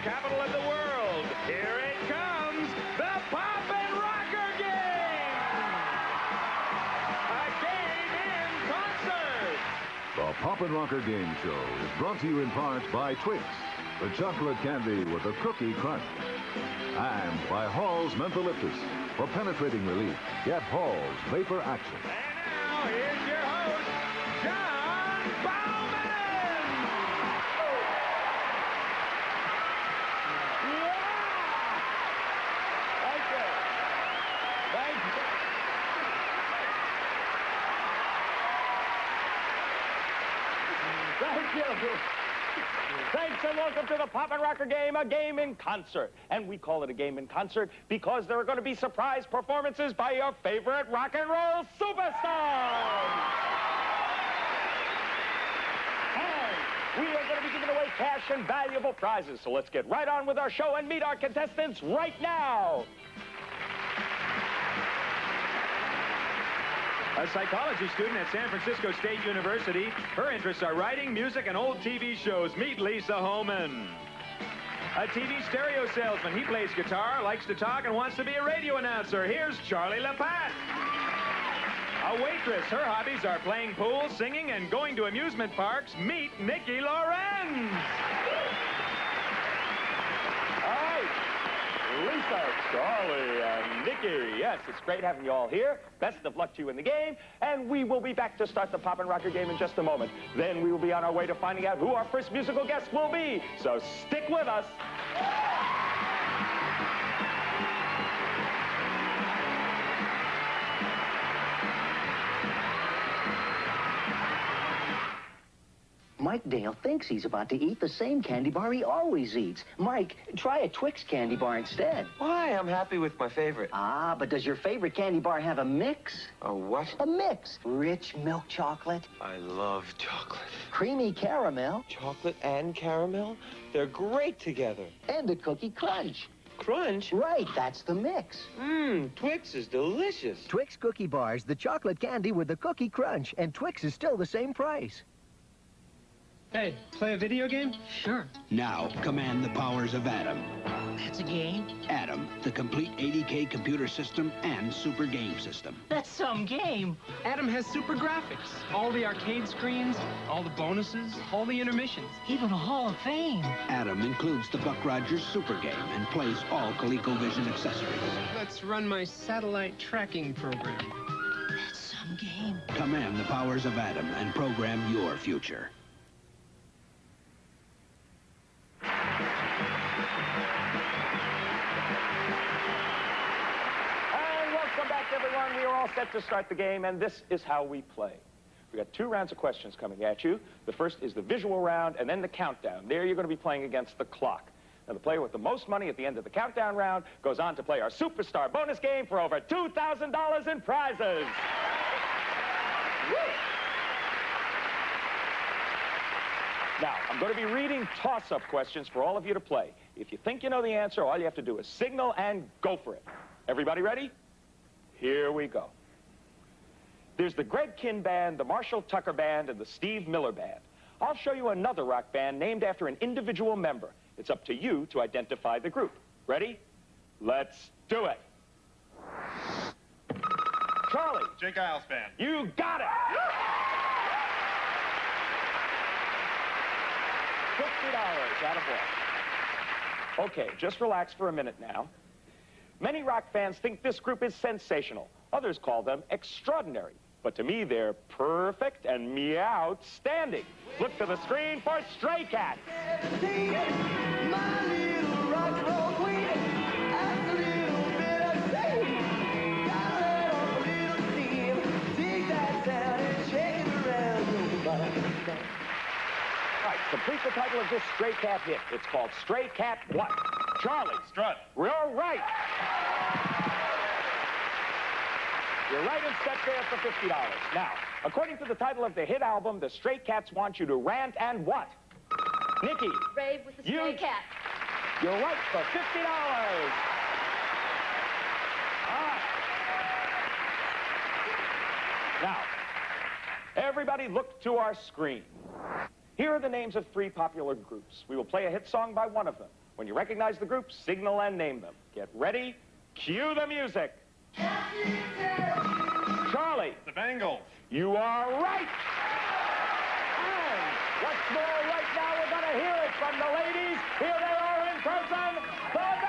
capital of the world. Here it comes, the Pop and Rocker Game! A game in concert! The Pop and Rocker Game Show is brought to you in part by Twix, the chocolate candy with a cookie crunch. And by Hall's Mentholyptus. For penetrating relief, get Hall's Vapor Action. And now, here's your host, John Bowman! Yeah! Thank you. Thank you. Thank you. Thanks and welcome to the Pop and Rocker Game, a game in concert. And we call it a game in concert because there are going to be surprise performances by your favorite rock and roll superstars. And we are going to be giving away cash and valuable prizes. So let's get right on with our show and meet our contestants right now. A psychology student at San Francisco State University. Her interests are writing, music, and old TV shows. Meet Lisa Holman. A TV stereo salesman. He plays guitar, likes to talk, and wants to be a radio announcer. Here's Charlie LaPat. A waitress. Her hobbies are playing pool, singing, and going to amusement parks. Meet Nikki Lorenz. All right. Lisa, Charlie, and Nikki. Yes, it's great having you all here. Best of luck to you in the game. And we will be back to start the Pop and Rocker Game in just a moment. Then we will be on our way to finding out who our first musical guest will be. So stick with us. Mike Dale thinks he's about to eat the same candy bar he always eats. Mike, try a Twix candy bar instead. Why? I'm happy with my favorite. Ah, but does your favorite candy bar have a mix? A what? A mix. Rich milk chocolate. I love chocolate. Creamy caramel. Chocolate and caramel? They're great together. And a cookie crunch. Crunch? Right, that's the mix. Twix is delicious. Twix cookie bars, the chocolate candy with the cookie crunch, and Twix is still the same price. Hey, play a video game? Sure. Now, command the powers of Adam. That's a game? Adam, the complete 80K computer system and super game system. That's some game. Adam has super graphics. All the arcade screens, all the bonuses, all the intermissions. Even a Hall of Fame. Adam includes the Buck Rogers super game and plays all ColecoVision accessories. Let's run my satellite tracking program. That's some game. Command the powers of Adam and program your future. Welcome back, everyone. We are all set to start the game, and this is how we play. We got 2 rounds of questions coming at you. The first is the visual round, and then the countdown. There you're going to be playing against the clock. Now, the player with the most money at the end of the countdown round goes on to play our superstar bonus game for over $2,000 in prizes. Now, I'm going to be reading toss-up questions for all of you to play. If you think you know the answer, all you have to do is signal and go for it. Everybody ready? Here we go. There's the Greg Kihn Band, the Marshall Tucker Band, and the Steve Miller Band. I'll show you another rock band named after an individual member. It's up to you to identify the group. Ready? Let's do it. Charlie. Jake Isles Band. You got it. $50 out of luck. Okay, just relax for a minute now. Many rock fans think this group is sensational. Others call them extraordinary. But to me, they're perfect and meow-outstanding. Look to the screen for Stray Cats. All right, complete the title of this Stray Cat hit. It's called Stray Cat what? Charlie. Strut. We're all right. You're right and set there for $50. Now, according to the title of the hit album, the Stray Cats want you to rant and what? Nikki. Rave with the Stray Cat. You're right for $50. All right. Now, everybody look to our screen. Here are the names of 3 popular groups. We will play a hit song by one of them. When you recognize the group, signal and name them. Get ready. Cue the music. Charlie. The Bangles. You are right. And what's more, right now we're going to hear it from the ladies. Here they are in person, the Bangles.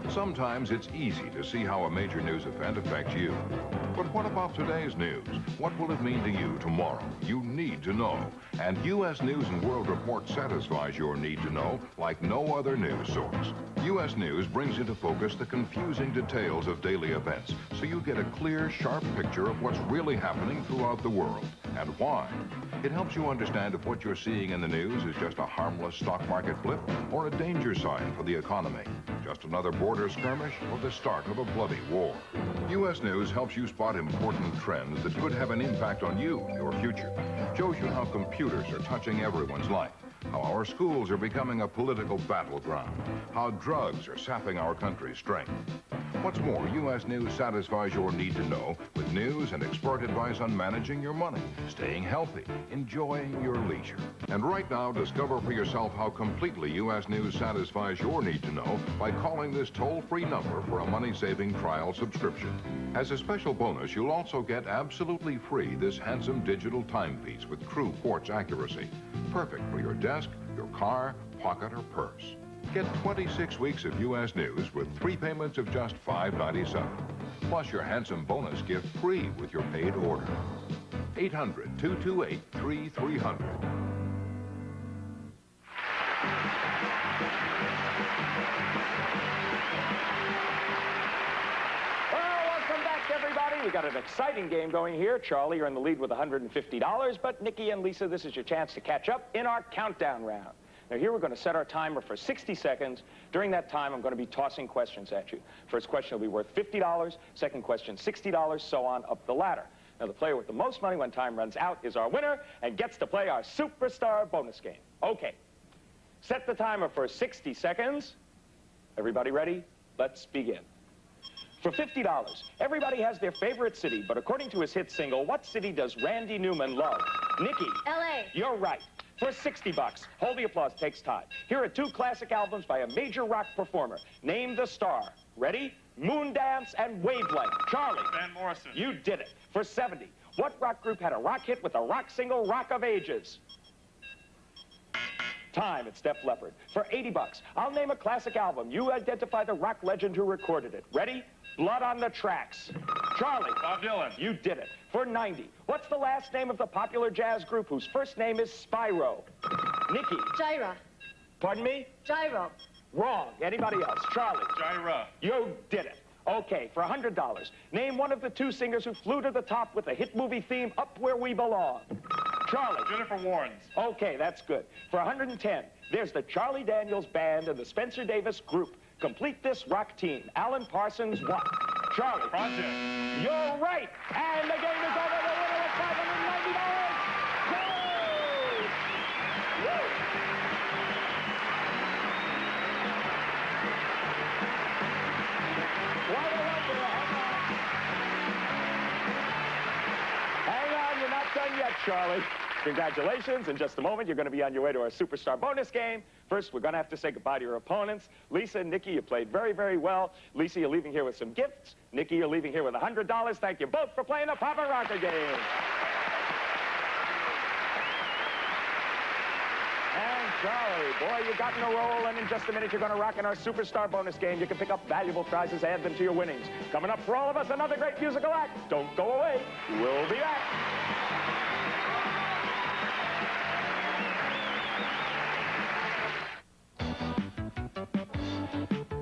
Sometimes it's easy to see how a major news event affects you. But what about today's news? What will it mean to you tomorrow? You need to know. And U.S. News and World Report satisfies your need to know like no other news source. U.S. News brings into focus the confusing details of daily events, so you get a clear, sharp picture of what's really happening throughout the world and why. It helps you understand if what you're seeing in the news is just a harmless stock market blip or a danger sign for the economy, just another border skirmish or the start of a bloody war. U.S. News helps you spot important trends that could have an impact on you, your future. Shows you how computers are touching everyone's life, how our schools are becoming a political battleground, how drugs are sapping our country's strength. What's more, U.S. News satisfies your need to know with news and expert advice on managing your money, staying healthy, enjoying your leisure. And right now, discover for yourself how completely U.S. News satisfies your need to know by calling this toll-free number for a money-saving trial subscription. As a special bonus, you'll also get absolutely free this handsome digital timepiece with true quartz accuracy. Perfect for your desk, your car, pocket, or purse. Get 26 weeks of U.S. News with 3 payments of just $5.97. Plus your handsome bonus gift free with your paid order. 800-228-3300. Everybody, we got an exciting game going here. Charlie, you're in the lead with $150, but Nikki and Lisa, this is your chance to catch up in our countdown round. Now here we're going to set our timer for 60 seconds. During that time, I'm going to be tossing questions at you. First question will be worth $50, second question $60, so on up the ladder. Now the player with the most money when time runs out is our winner and gets to play our superstar bonus game. Okay, set the timer for 60 seconds. Everybody ready? Let's begin. For $50, everybody has their favorite city, but according to his hit single, what city does Randy Newman love? Nikki. L.A. You're right. For $60, hold the applause, takes time. Here are two classic albums by a major rock performer. Name the star. Ready? Moondance and Wavelength. Charlie. Van Morrison. You did it. For $70, what rock group had a rock hit with the rock single Rock of Ages? Time, it's Def Leppard. For $80, I'll name a classic album. You identify the rock legend who recorded it. Ready? Blood on the Tracks. Charlie. Bob Dylan. You did it. For $90, what's the last name of the popular jazz group whose first name is Spyro? Nikki. Gyra. Pardon me? Gyro. Wrong. Anybody else? Charlie. Gyra. You did it. Okay, for $100, name one of the two singers who flew to the top with the hit movie theme Up Where We Belong. Charlie. Jennifer Warnes. Okay, that's good. For 110, there's the Charlie Daniels Band and the Spencer Davis Group. Complete this rock team. Alan Parsons, what? Charlie. Project. You're right. And the game is over. The winner is $590. Go! Woo! What a wonder. Hang on, you're not done yet, Charlie. Congratulations. In just a moment, you're going to be on your way to our Superstar bonus game. First, we're going to have to say goodbye to your opponents. Lisa and Nikki, you played very, very well. Lisa, you're leaving here with some gifts. Nikki, you're leaving here with $100. Thank you both for playing the Papa Rocker game. And Charlie, boy, you got in a roll, and in just a minute, you're going to rock in our Superstar bonus game. You can pick up valuable prizes, add them to your winnings. Coming up for all of us, another great musical act. Don't go away. We'll be back.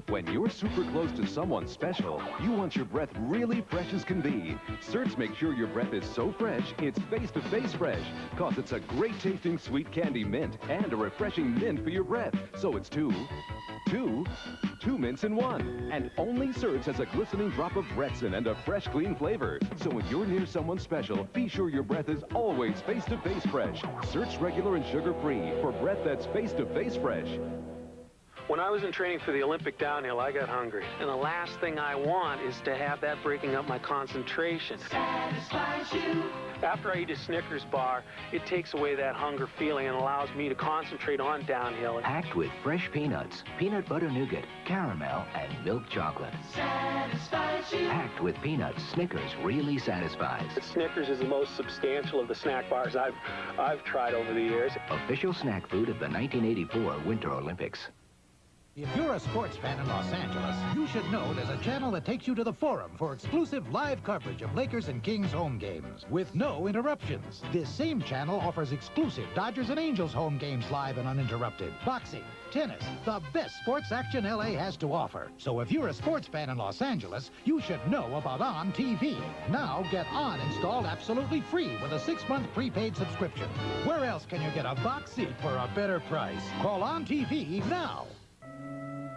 When you're super close to someone special, you want your breath really fresh as can be. Certs make sure your breath is so fresh, it's face-to-face fresh. Cause it's a great-tasting sweet candy mint and a refreshing mint for your breath. So it's two mints in one. And only Certs has a glistening drop of Retsin and a fresh, clean flavor. So when you're near someone special, be sure your breath is always face-to-face fresh. Certs regular and sugar-free for breath that's face-to-face fresh. When I was in training for the Olympic downhill, I got hungry. And the last thing I want is to have that breaking up my concentration. Satisfies you. After I eat a Snickers bar, it takes away that hunger feeling and allows me to concentrate on downhill. Packed with fresh peanuts, peanut butter nougat, caramel, and milk chocolate. Satisfies you. Packed with peanuts, Snickers really satisfies. Snickers is the most substantial of the snack bars I've tried over the years. Official snack food of the 1984 Winter Olympics. If you're a sports fan in Los Angeles, you should know there's a channel that takes you to the Forum for exclusive live coverage of Lakers and Kings home games with no interruptions. This same channel offers exclusive Dodgers and Angels home games live and uninterrupted. Boxing, tennis, the best sports action LA has to offer. So if you're a sports fan in Los Angeles, you should know about On TV. Now get On installed absolutely free with a 6-month prepaid subscription. Where else can you get a box seat for a better price? Call On TV now.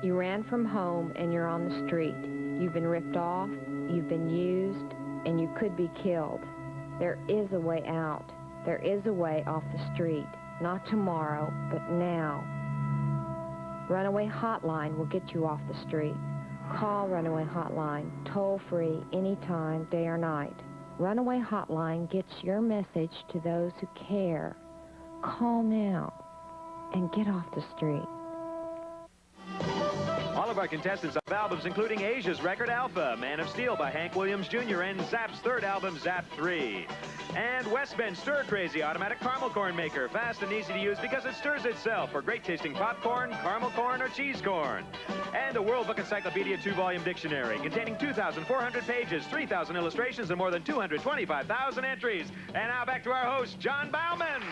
You ran from home and you're on the street. You've been ripped off, you've been used, and you could be killed. There is a way out. There is a way off the street. Not tomorrow, but now. Runaway Hotline will get you off the street. Call Runaway Hotline, toll-free, anytime, day or night. Runaway Hotline gets your message to those who care. Call now and get off the street. All of our contestants have albums including Asia's record Alpha, Man of Steel by Hank Williams Jr., and Zapp's third album, Zap 3. And West Bend Stir Crazy Automatic Caramel Corn Maker, fast and easy to use because it stirs itself for great tasting popcorn, caramel corn, or cheese corn. And a World Book Encyclopedia 2-volume dictionary containing 2,400 pages, 3,000 illustrations, and more than 225,000 entries. And now back to our host, John Bauman.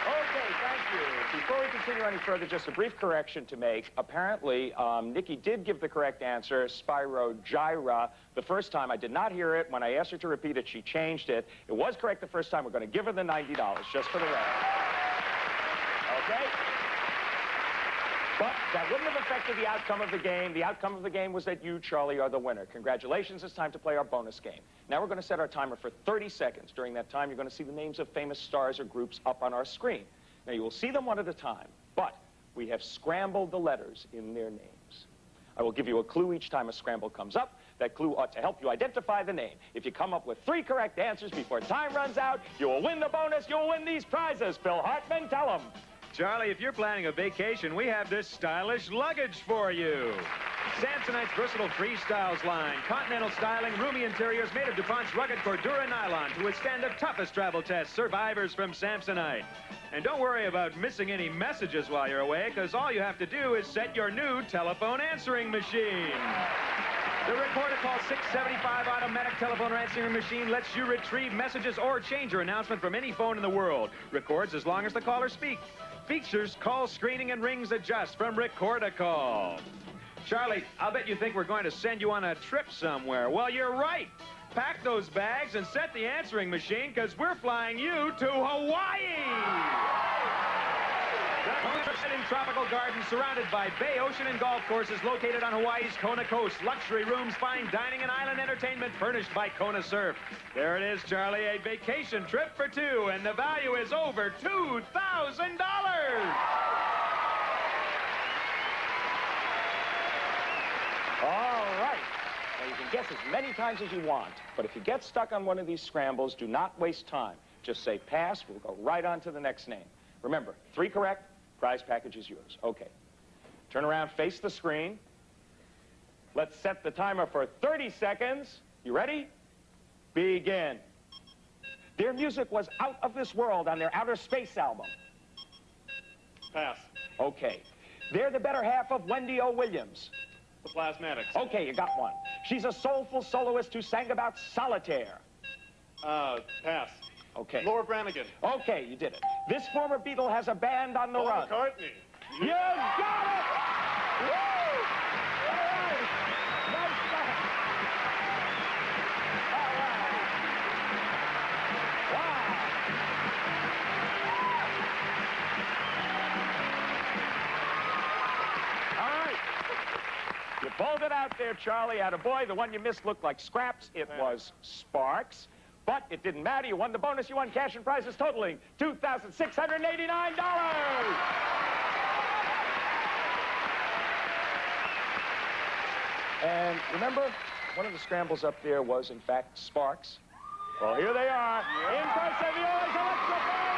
Okay, thank you. Before we continue any further, just a brief correction to make. Apparently, Nikki did give the correct answer, Spyro Gyra, the first time. I did not hear it. When I asked her to repeat it, she changed it. It was correct the first time. We're going to give her the $90, just for the record. Okay? But that wouldn't have affected the outcome of the game. The outcome of the game was that you, Charlie, are the winner. Congratulations. It's time to play our bonus game. Now we're going to set our timer for 30 seconds. During that time, you're going to see the names of famous stars or groups up on our screen. Now, you will see them one at a time, but we have scrambled the letters in their names. I will give you a clue each time a scramble comes up. That clue ought to help you identify the name. If you come up with 3 correct answers before time runs out, you will win the bonus. You'll win these prizes. Phil Hartman, tell them. Charlie, if you're planning a vacation, we have this stylish luggage for you. Samsonite's versatile Freestyles line. Continental styling, roomy interiors made of DuPont's rugged Cordura nylon to withstand the toughest travel tests. Survivors from Samsonite. And don't worry about missing any messages while you're away, because all you have to do is set your new telephone answering machine. The Recorder Call 675 automatic telephone answering machine lets you retrieve messages or change your announcement from any phone in the world. Records as long as the caller speaks. Features call screening and rings adjust from Recorder Call. Charlie, I'll bet you think we're going to send you on a trip somewhere. Well, you're right. Pack those bags and set the answering machine, because we're flying you to Hawaii. In tropical gardens surrounded by bay, ocean, and golf courses located on Hawaii's Kona coast. Luxury rooms, fine dining, and island entertainment furnished by Kona Surf. There it is, Charlie, a vacation trip for 2, and the value is over $2,000. All right. Now, you can guess as many times as you want, but if you get stuck on one of these scrambles, do not waste time. Just say pass. We'll go right on to the next name. Remember, 3 correct, prize package is yours. Okay. Turn around, face the screen. Let's set the timer for 30 seconds. You ready? Begin. Their music was out of this world on their Outer Space album. Pass. Okay. They're the better half of Wendy O. Williams. The Plasmatics. Okay, you got one. She's a soulful soloist who sang about solitaire. Pass. Okay. Laura Branigan. Okay, you did it. This former Beatle has a band on the Paul run. McCartney. You got it! Woo! All right. Nice shot. All right. Wow. All right. You pulled it out there, Charlie. Attaboy. The one you missed looked like scraps. It was Sparks. But it didn't matter. You won the bonus. You won cash and prizes totaling $2,689. And remember, one of the scrambles up there was, in fact, Sparks. Well, here they are. In person, the always electrifying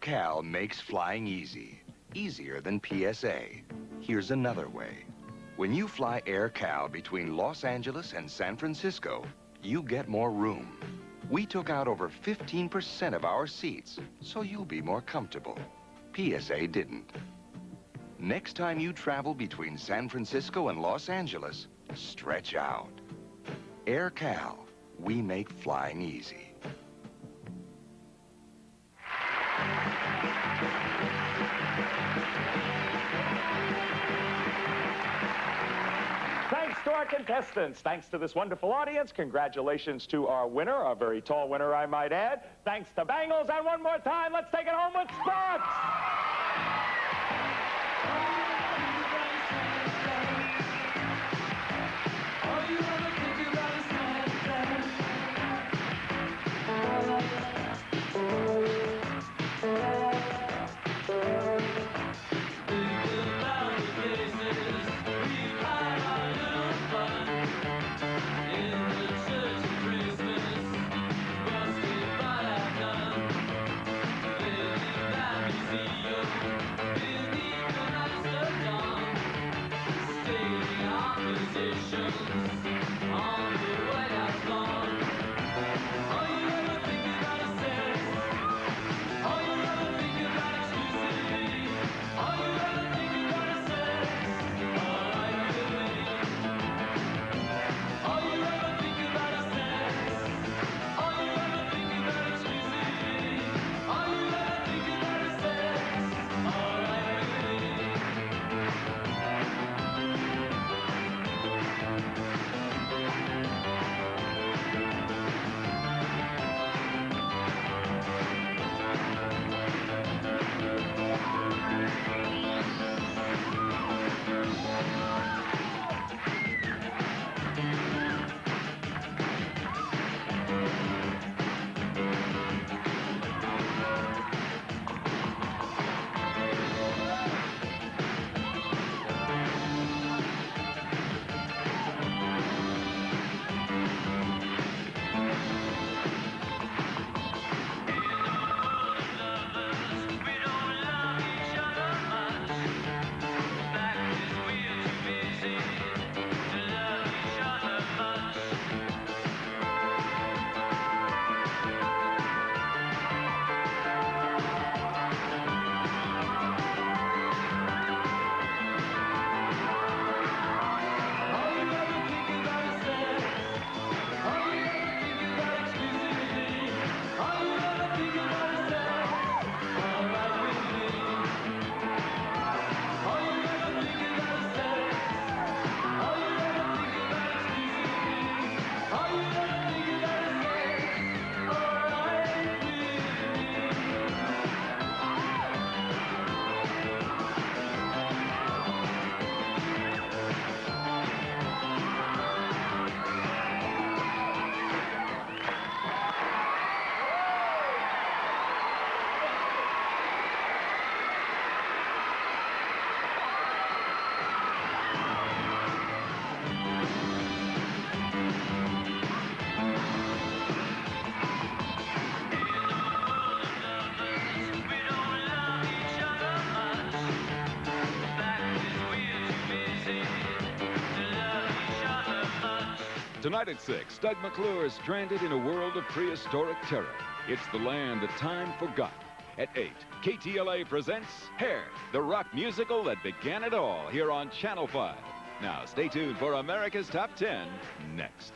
AirCal makes flying easy. Easier than PSA. Here's another way. When you fly AirCal between Los Angeles and San Francisco, you get more room. We took out over 15% of our seats, so you'll be more comfortable. PSA didn't. Next time you travel between San Francisco and Los Angeles, stretch out. AirCal, we make flying easy. Thanks to our contestants. Thanks to this wonderful audience. Congratulations to our winner, a very tall winner, I might add. Thanks to Bangles. And one more time, let's take it home with Spots. Tonight at 6, Doug McClure is stranded in a world of prehistoric terror. It's the land that time forgot. At 8, KTLA presents Hair, the rock musical that began it all, here on Channel 5. Now, stay tuned for America's Top 10 next.